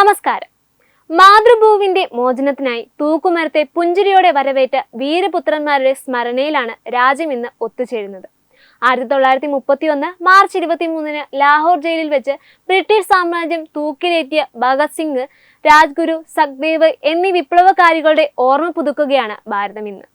നമസ്കാരം. മാതൃഭൂവിന്റെ മോചനത്തിനായി തൂക്കുമരത്തെ പുഞ്ചിരിയോടെ വരവേറ്റ വീരപുത്രന്മാരുടെ സ്മരണയിലാണ് രാജ്യം ഇന്ന് ഒത്തുചേരുന്നത്. 1931 മാർച്ച് 23 ലാഹോർ ജയിലിൽ വെച്ച് ബ്രിട്ടീഷ് സാമ്രാജ്യം തൂക്കിലേറ്റിയ ഭഗത് സിംഗ്, രാജ്ഗുരു, സഖ്ദേവ് എന്നീ വിപ്ലവകാരികളുടെ ഓർമ്മ പുതുക്കുകയാണ് ഭാരതം ഇന്ന്.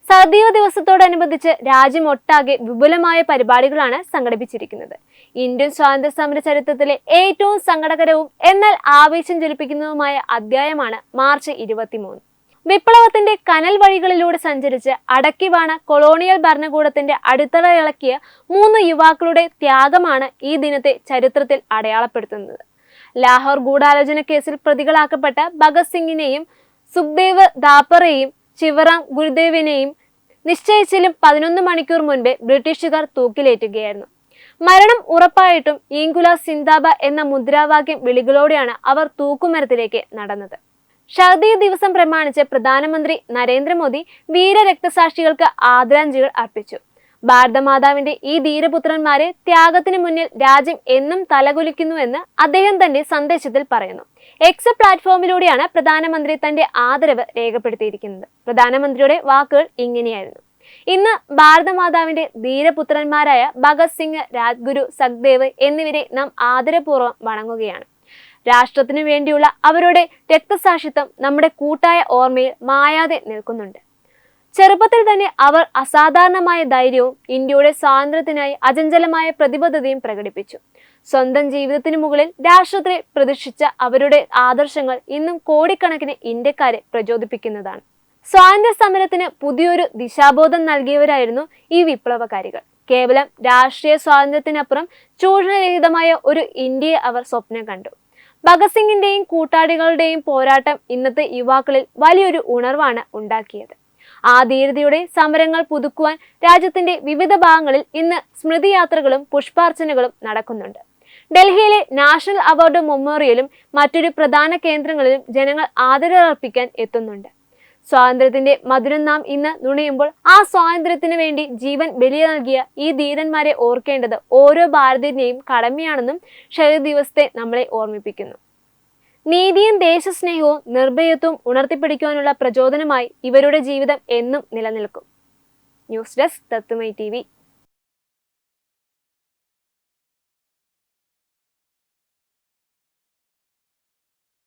സഹദേവ ദിവസത്തോടനുബന്ധിച്ച് രാജ്യമൊട്ടാകെ വിപുലമായ പരിപാടികളാണ് സംഘടിപ്പിച്ചിരിക്കുന്നത്. ഇന്ത്യൻ സ്വാതന്ത്ര്യ സമര ചരിത്രത്തിലെ ഏറ്റവും സങ്കടകരവും എന്നാൽ ആവേശം ജ്വലിപ്പിക്കുന്നതുമായ അധ്യായമാണ് മാർച്ച് 23. വിപ്ലവത്തിന്റെ കനൽ വഴികളിലൂടെ സഞ്ചരിച്ച് അടക്കിവാണ കൊളോണിയൽ ഭരണകൂടത്തിന്റെ അടിത്തറ ഇളക്കിയ 3 യുവാക്കളുടെ ത്യാഗമാണ് ഈ ദിനത്തെ ചരിത്രത്തിൽ അടയാളപ്പെടുത്തുന്നത്. ലാഹോർ ഗൂഢാലോചന കേസിൽ പ്രതികളാക്കപ്പെട്ട ഭഗത് സിംഗിനെയും സുഖ്ദേവ് ഥാപ്പറെയും ശിവറാം ഗുരുദേവിനെയും നിശ്ചയിച്ചിലും 11 മണിക്കൂർ മുൻപേ ബ്രിട്ടീഷുകാർ തൂക്കിലേറ്റുകയായിരുന്നു. മരണം ഉറപ്പായിട്ടും ഇൻകുലാബ് സിന്ദാബാദ് എന്ന മുദ്രാവാക്യം വിളികളോടെയാണ് അവർ തൂക്കുമരത്തിലേക്ക് നടന്നത്. ഷഹീദ് ദിവസം പ്രമാണിച്ച് പ്രധാനമന്ത്രി നരേന്ദ്രമോദി വീരരക്തസാക്ഷികൾക്ക് ആദരാഞ്ജലികൾ അർപ്പിച്ചു. ഭാരതമാതാവിന്റെ ഈ ധീരപുത്രന്മാരെ ത്യാഗത്തിന് മുന്നിൽ രാജ്യം എന്നും തലകുലിക്കുന്നുവെന്ന് അദ്ദേഹം തന്റെ സന്ദേശത്തിൽ പറയുന്നു. എക്സ് പ്ലാറ്റ്ഫോമിലൂടെയാണ് പ്രധാനമന്ത്രി തന്റെ ആദരവ് രേഖപ്പെടുത്തിയിരിക്കുന്നത്. പ്രധാനമന്ത്രിയുടെ വാക്കുകൾ ഇങ്ങനെയായിരുന്നു: ഇന്ന് ഭാരതമാതാവിന്റെ ധീരപുത്രന്മാരായ ഭഗത് സിംഗ്, രാജ്ഗുരു, സഖ്ദേവ് എന്നിവരെ നാം ആദരപൂർവ്വം വണങ്ങുകയാണ്. രാഷ്ട്രത്തിനു വേണ്ടിയുള്ള അവരുടെ രക്തസാക്ഷിത്വം നമ്മുടെ കൂട്ടായ ഓർമ്മയിൽ മായാതെ നിൽക്കുന്നുണ്ട്. ചെറുപ്പത്തിൽ തന്നെ അവർ അസാധാരണമായ ധൈര്യവും ഇന്ത്യയുടെ സ്വാതന്ത്ര്യത്തിനായി അചഞ്ചലമായ പ്രതിബദ്ധതയും പ്രകടിപ്പിച്ചു. സ്വന്തം ജീവിതത്തിനു മുകളിൽ രാഷ്ട്രത്തെ പ്രതിഷ്ഠിച്ച അവരുടെ ആദർശങ്ങൾ ഇന്നും കോടിക്കണക്കിന് ഇന്ത്യക്കാരെ പ്രചോദിപ്പിക്കുന്നതാണ്. സ്വാതന്ത്ര്യ സമരത്തിന് പുതിയൊരു ദിശാബോധം നൽകിയവരായിരുന്നു ഈ വിപ്ലവകാരികൾ. കേവലം രാഷ്ട്രീയ സ്വാതന്ത്ര്യത്തിനപ്പുറം ചൂഷണരഹിതമായ ഒരു ഇന്ത്യയെ അവർ സ്വപ്നം കണ്ടു. ഭഗത് സിംഗിന്റെയും കൂട്ടാളികളുടെയും പോരാട്ടം ഇന്നത്തെ യുവാക്കളിൽ വലിയൊരു ഉണർവാണ് ഉണ്ടാക്കിയത്. ആ ധീരതയുടെ സമരങ്ങൾ പുതുക്കുവാൻ രാജ്യത്തിന്റെ വിവിധ ഭാഗങ്ങളിൽ ഇന്ന് സ്മൃതി യാത്രകളും പുഷ്പാർച്ചനകളും നടക്കുന്നുണ്ട്. ഡൽഹിയിലെ നാഷണൽ അവാർഡ് മെമ്മോറിയലും മറ്റൊരു പ്രധാന കേന്ദ്രങ്ങളിലും ജനങ്ങൾ ആദരവർപ്പിക്കാൻ എത്തുന്നുണ്ട്. സ്വാതന്ത്ര്യത്തിന്റെ മധുരം നാം ഇന്ന് നുണയുമ്പോൾ ആ സ്വാതന്ത്ര്യത്തിന് വേണ്ടി ജീവൻ ബലി നൽകിയ ഈ ധീരന്മാരെ ഓർക്കേണ്ടത് ഓരോ ഭാരതീയന്റെയും കടമയാണെന്നും ഷഹീദ് ദിവസത്തെ നമ്മളെ ഓർമ്മിപ്പിക്കുന്നു. നീതിയും ദേശസ്നേഹവും നിർഭയത്വവും ഉണർത്തിപ്പിടിക്കുവാനുള്ള പ്രചോദനമായി ഇവരുടെ ജീവിതം എന്നും നിലനിൽക്കും. ന്യൂസ് ഡെസ്ക് തത്വമൈ TV.